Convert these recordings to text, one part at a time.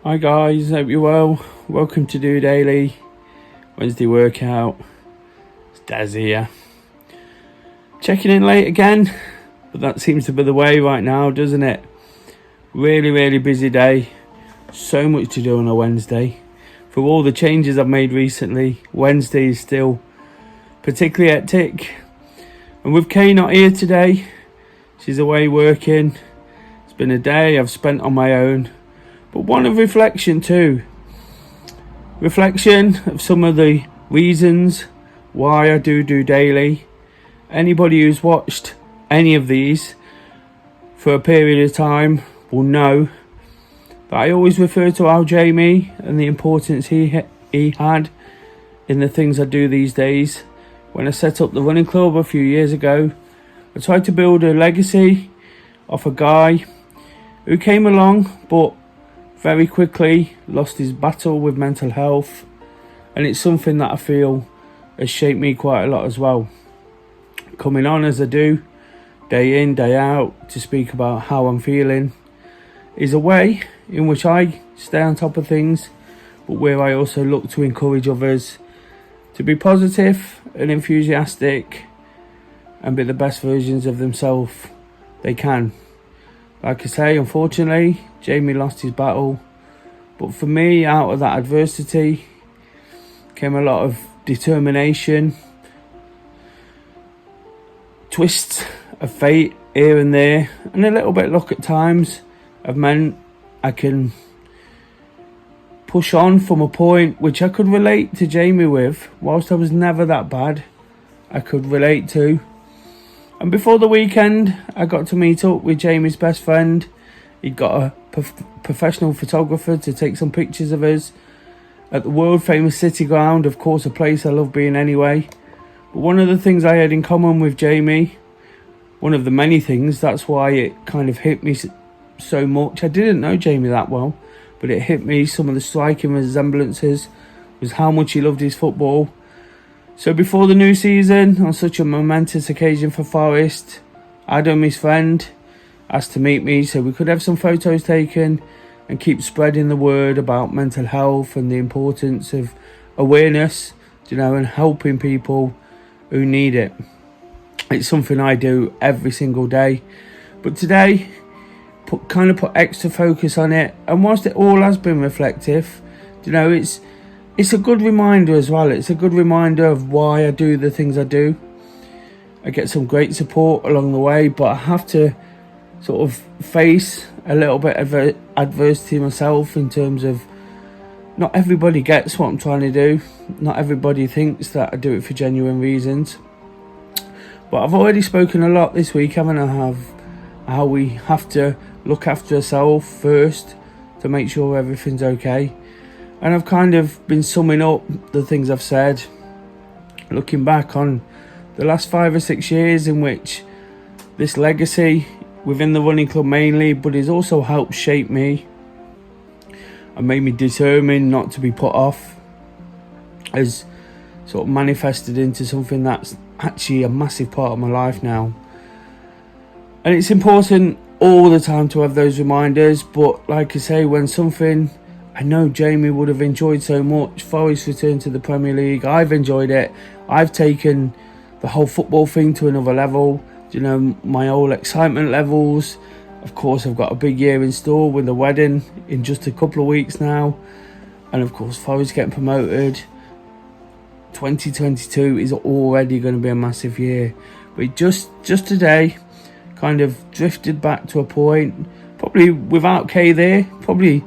Hi guys, hope you're well. Welcome to DOdaily Wednesday workout. It's Daz here. Checking in late again, but that seems to be the way right now, doesn't it? Really busy day. So much to do on a Wednesday. For all the changes I've made recently, Wednesday is still particularly hectic. And with Kay not here today, she's away working. It's been a day I've spent on my own. But one of reflection too. Reflection of some of the reasons why I do daily. Anybody who's watched any of these for a period of time will know that I always refer to our Jamie and the importance he had in the things I do these days. When I set up the running club a few years ago, I tried to build a legacy off a guy who came along but very quickly lost his battle with mental health, and it's something that I feel has shaped me quite a lot as well. Coming on as I do, day in, day out, to speak about how I'm feeling is a way in which I stay on top of things, but where I also look to encourage others to be positive and enthusiastic and be the best versions of themselves they can. Like I say, unfortunately, Jamie lost his battle, but for me, out of that adversity came a lot of determination, twists of fate here and there, and a little bit of luck at times have meant I can push on from a point which I could relate to Jamie with. Whilst I was never that bad, I could relate to. And before the weekend, I got to meet up with Jamie's best friend. He'd got a professional photographer to take some pictures of us at the world famous City Ground, of course a place I love being anyway. But one of the things I had in common with Jamie, one of the many things, that's why it kind of hit me so much. I didn't know Jamie that well, but it hit me, some of the striking resemblances, was how much he loved his football. So before the new season, on such a momentous occasion for Forest, Adam, his friend, asked to meet me so we could have some photos taken and keep spreading the word about mental health and the importance of awareness, and helping people who need it. It's something I do every single day, but today put extra focus on it. And whilst it all has been reflective, it's a good reminder as well. It's a good reminder of why I do the things I do. I get some great support along the way, but I have to sort of face a little bit of adversity myself, in terms of not everybody gets what I'm trying to do. Not everybody thinks that I do it for genuine reasons. But I've already spoken a lot this week, haven't I, of how we have to look after ourselves first to make sure everything's okay. And I've kind of been summing up the things I've said, looking back on the last 5 or 6 years in which this legacy within the running club mainly, but it's also helped shape me and made me determined not to be put off, has sort of manifested into something that's actually a massive part of my life now. And it's important all the time to have those reminders, but like I say, when something I know Jamie would have enjoyed so much, Forest return to the Premier League, I've enjoyed it. I've taken the whole football thing to another level. My whole excitement levels. Of course, I've got a big year in store with the wedding in just a couple of weeks now. And of course, Forest getting promoted. 2022 is already going to be a massive year. But just today, kind of drifted back to a point, probably without Kay there, probably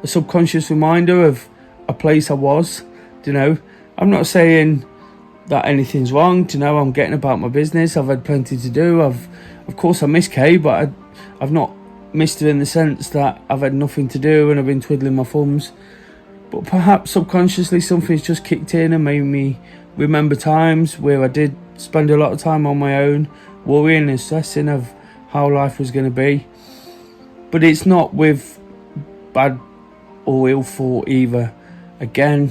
a subconscious reminder of a place I was. I'm not saying that anything's wrong. I'm getting about my business. I've had plenty to do. Of course I miss Kay, but I've not missed her in the sense that I've had nothing to do and I've been twiddling my thumbs. But perhaps subconsciously something's just kicked in and made me remember times where I did spend a lot of time on my own, worrying and stressing of how life was going to be. But it's not with bad or ill thought either. Again,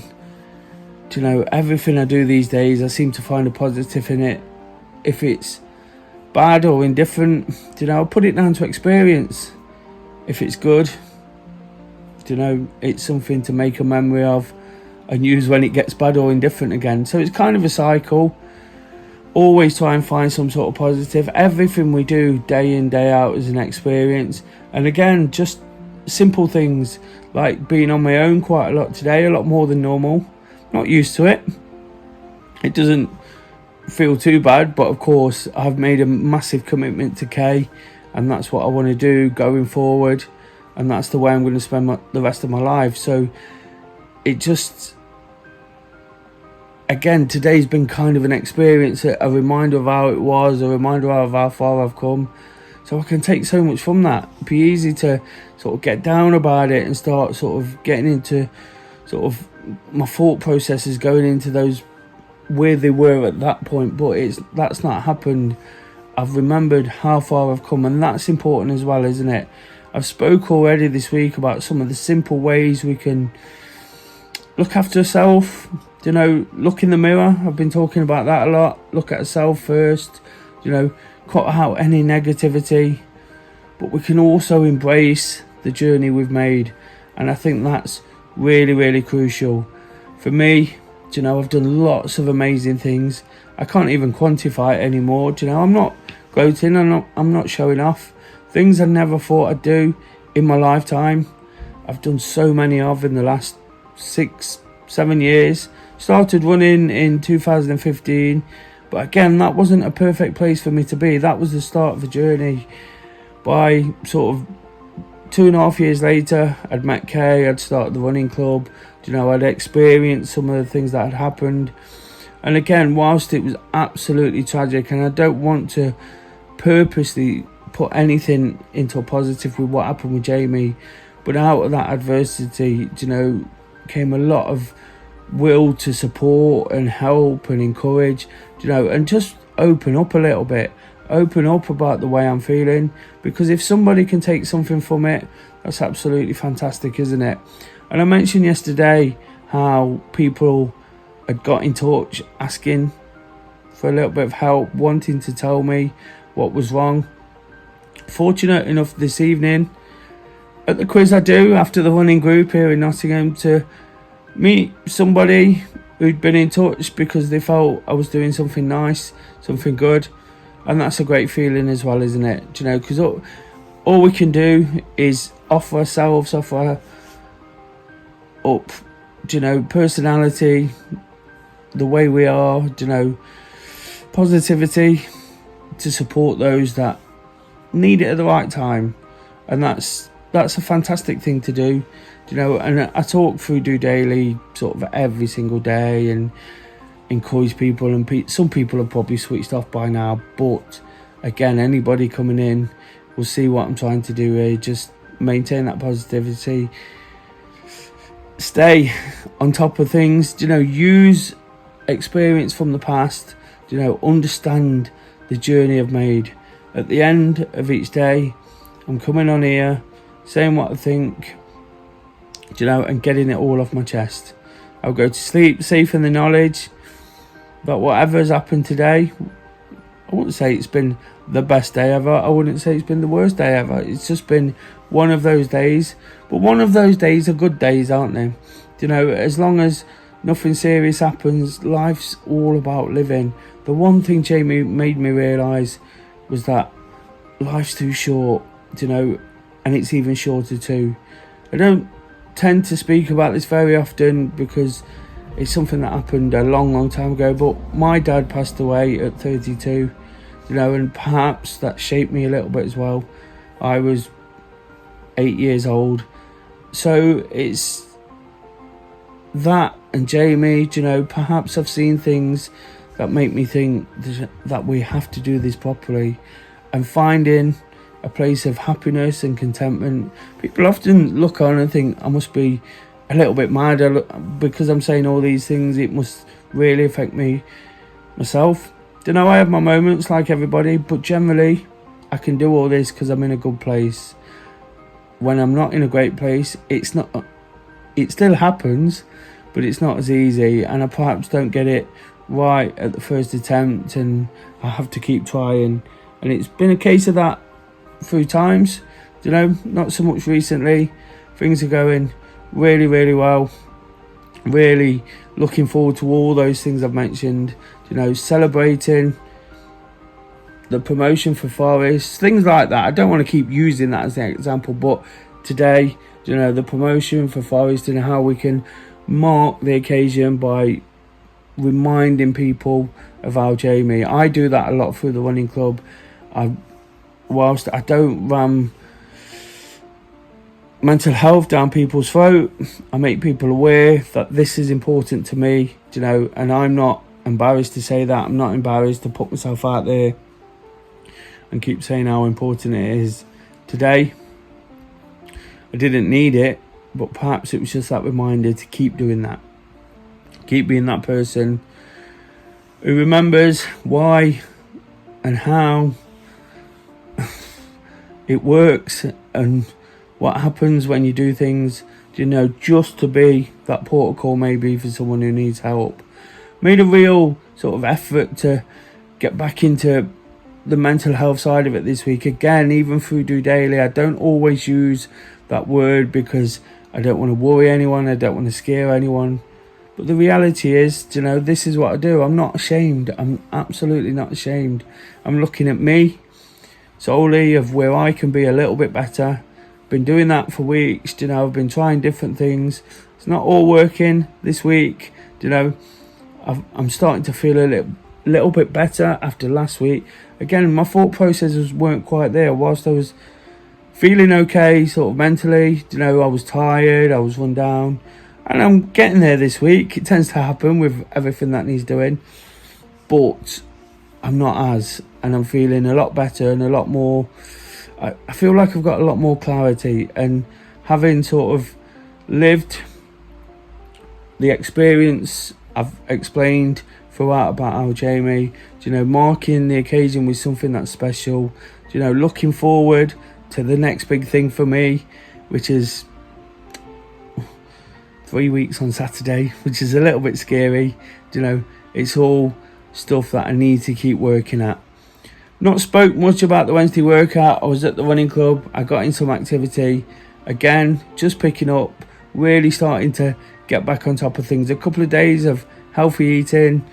everything I do these days, I seem to find a positive in it. If it's bad or indifferent, I'll put it down to experience. If it's good, It's something to make a memory of and use when it gets bad or indifferent again. So it's kind of a cycle. Always try and find some sort of positive. Everything we do day in, day out is an experience. And again, just simple things like being on my own quite a lot today, a lot more than normal. Not used to it. It doesn't feel too bad, but of course I've made a massive commitment to Kay, and that's what I want to do going forward, and that's the way I'm going to spend the rest of my life. So it just, again, today's been kind of an experience, a reminder of how it was, a reminder of how far I've come. So I can take so much from that. It'd be easy to sort of get down about it and start sort of getting into sort of my thought processes going into those where they were at that point, but that's not happened. I've remembered how far I've come, and that's important as well, isn't it? I've spoke already this week about some of the simple ways we can look after ourselves. Look in the mirror. I've been talking about that a lot. Look at ourselves first. Cut out any negativity, but we can also embrace the journey we've made, and I think that's really, really crucial. For me, I've done lots of amazing things. I can't even quantify it anymore. I'm not gloating. I'm not showing off. Things I never thought I'd do in my lifetime, I've done so many of in the last 6-7 years. Started running in 2015, but again, that wasn't a perfect place for me to be. That was the start of the journey. By sort of 2.5 years later, I'd met Kay, I'd started the running club. I'd experienced some of the things that had happened. And again, whilst it was absolutely tragic, and I don't want to purposely put anything into a positive with what happened with Jamie, but out of that adversity, came a lot of will to support and help and encourage, and just open up a little bit. Open up about the way I'm feeling, because if somebody can take something from it, that's absolutely fantastic, isn't it? And I mentioned yesterday how people had got in touch asking for a little bit of help, wanting to tell me what was wrong. Fortunate enough this evening at the quiz I do after the running group here in Nottingham to meet somebody who'd been in touch because they felt I was doing something nice, something good. And that's a great feeling as well, isn't it? Because all we can do is offer ourselves, offer up, personality, the way we are, positivity to support those that need it at the right time. And that's a fantastic thing to do, and I talk through DOdaily sort of every single day and encourage people, and some people are probably switched off by now, but again, anybody coming in will see what I'm trying to do here. Just maintain that positivity, stay on top of things, use experience from the past, understand the journey I've made. At the end of each day, I'm coming on here saying what I think, and getting it all off my chest. I'll go to sleep safe in the knowledge that whatever has happened today, I wouldn't say it's been the best day ever. I wouldn't say it's been the worst day ever. It's just been one of those days. But one of those days are good days, aren't they? As long as nothing serious happens, life's all about living. The one thing Jamie made me realise was that life's too short, and it's even shorter too. I don't tend to speak about this very often because it's something that happened a long time ago, but my dad passed away at 32, and perhaps that shaped me a little bit as well. I was 8 years old, so it's that and Jamie, perhaps I've seen things that make me think that we have to do this properly, and finding a place of happiness and contentment. People often look on and think I must be a little bit mad because I'm saying all these things. It must really affect me myself. I have my moments like everybody, but generally I can do all this because I'm in a good place. When I'm not in a great place, it still happens, but it's not as easy, and I perhaps don't get it right at the first attempt, and I have to keep trying. And it's been a case of that through times, not so much recently, things are going really, really well. Really looking forward to all those things I've mentioned, celebrating the promotion for Forest, things like that. I don't want to keep using that as an example, but today, the promotion for Forest and how we can mark the occasion by reminding people of Al Jamie. I do that a lot through the running club. Whilst I don't ram mental health down people's throat, I make people aware that this is important to me, and I'm not embarrassed to say that. I'm not embarrassed to put myself out there and keep saying how important it is. Today, I didn't need it, but perhaps it was just that reminder to keep doing that. Keep being that person who remembers why and how it works and what happens when you do things, just to be that port of call maybe for someone who needs help. Made a real sort of effort to get back into the mental health side of it this week. Again, even through DOdaily, I don't always use that word because I don't want to worry anyone, I don't want to scare anyone. But the reality is, this is what I do. I'm not ashamed. I'm absolutely not ashamed. I'm looking at me solely of where I can be a little bit better. Been doing that for weeks. I've been trying different things. It's not all working this week. I'm starting to feel a little bit better after last week. Again, my thought processes weren't quite there. Whilst I was feeling okay sort of mentally, I was tired, I was run down, and I'm getting there this week. It tends to happen with everything that needs doing, but I'm not and I'm feeling a lot better and a lot more. I feel like I've got a lot more clarity, and having sort of lived the experience I've explained throughout about Al Jamie, marking the occasion with something that's special, looking forward to the next big thing for me, which is 3 weeks on Saturday, which is a little bit scary. It's all stuff that I need to keep working at. Not spoke much about the Wednesday workout. I was at the running club. I got in some activity. Again, just picking up, really starting to get back on top of things. A couple of days of healthy eating,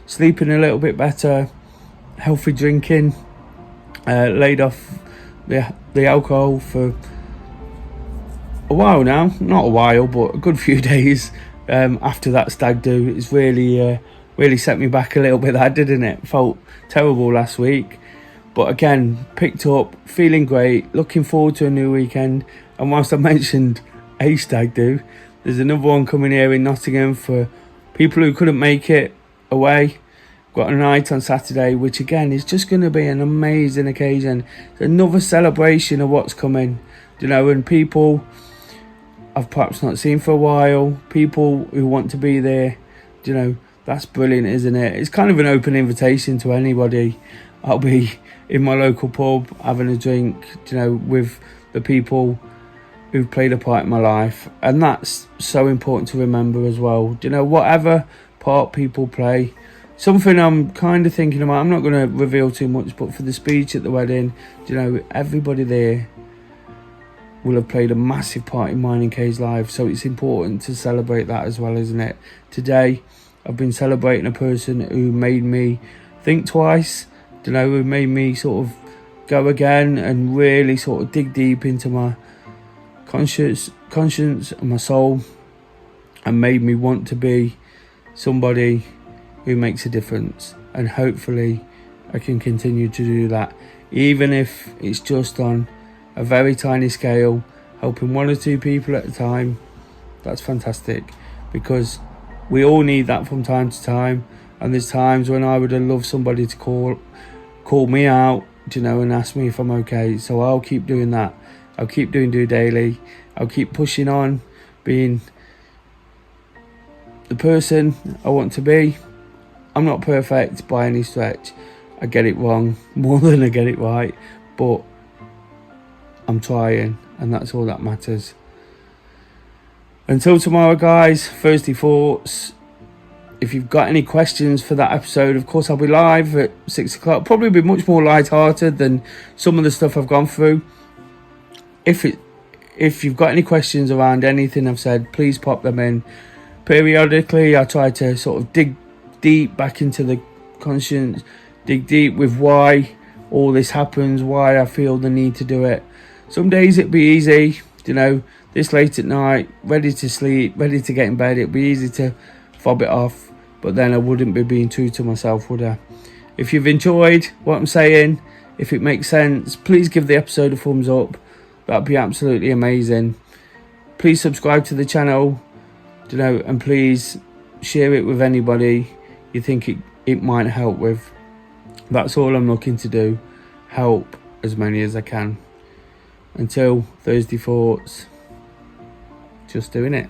sleeping a little bit better, healthy drinking, laid off the alcohol for a while now. Not a while, but a good few days after that stag do. It's really set me back a little bit, that didn't it? Felt terrible last week, but again, picked up, feeling great, looking forward to a new weekend. And whilst I mentioned a stag do, there's another one coming here in Nottingham for people who couldn't make it away. Got a night on Saturday, which again is just going to be an amazing occasion. It's another celebration of what's coming, and people I've perhaps not seen for a while, people who want to be there, that's brilliant, isn't it? It's kind of an open invitation to anybody. I'll be in my local pub having a drink, with the people who've played a part in my life. And that's so important to remember as well. Whatever part people play. Something I'm kind of thinking about, I'm not going to reveal too much, but for the speech at the wedding, everybody there will have played a massive part in mine and Kay's life. So it's important to celebrate that as well, isn't it? Today, I've been celebrating a person who made me think twice, who made me sort of go again and really sort of dig deep into my conscience and my soul, and made me want to be somebody who makes a difference. And hopefully I can continue to do that, even if it's just on a very tiny scale, helping one or two people at a time. That's fantastic, because we all need that from time to time. And there's times when I would have loved somebody to call me out, and ask me if I'm okay. So I'll keep doing that. I'll keep doing DOdaily. I'll keep pushing on, being the person I want to be. I'm not perfect by any stretch. I get it wrong more than I get it right, but I'm trying, and that's all that matters. Until tomorrow, guys, Thursday Thoughts. If you've got any questions for that episode, of course, I'll be live at 6 o'clock. Probably be much more light-hearted than some of the stuff I've gone through. If if you've got any questions around anything I've said, please pop them in. Periodically, I try to sort of dig deep back into the conscience, dig deep with why all this happens, why I feel the need to do it. Some days it'd be easy, this late at night, ready to sleep, ready to get in bed, it'd be easy to fob it off, but then I wouldn't be being true to myself, would I? If you've enjoyed what I'm saying, if it makes sense, please give the episode a thumbs up. That'd be absolutely amazing. Please subscribe to the channel, and please share it with anybody you think it might help with. That's all I'm looking to do, help as many as I can. Until Thursday Thoughts, just doing it.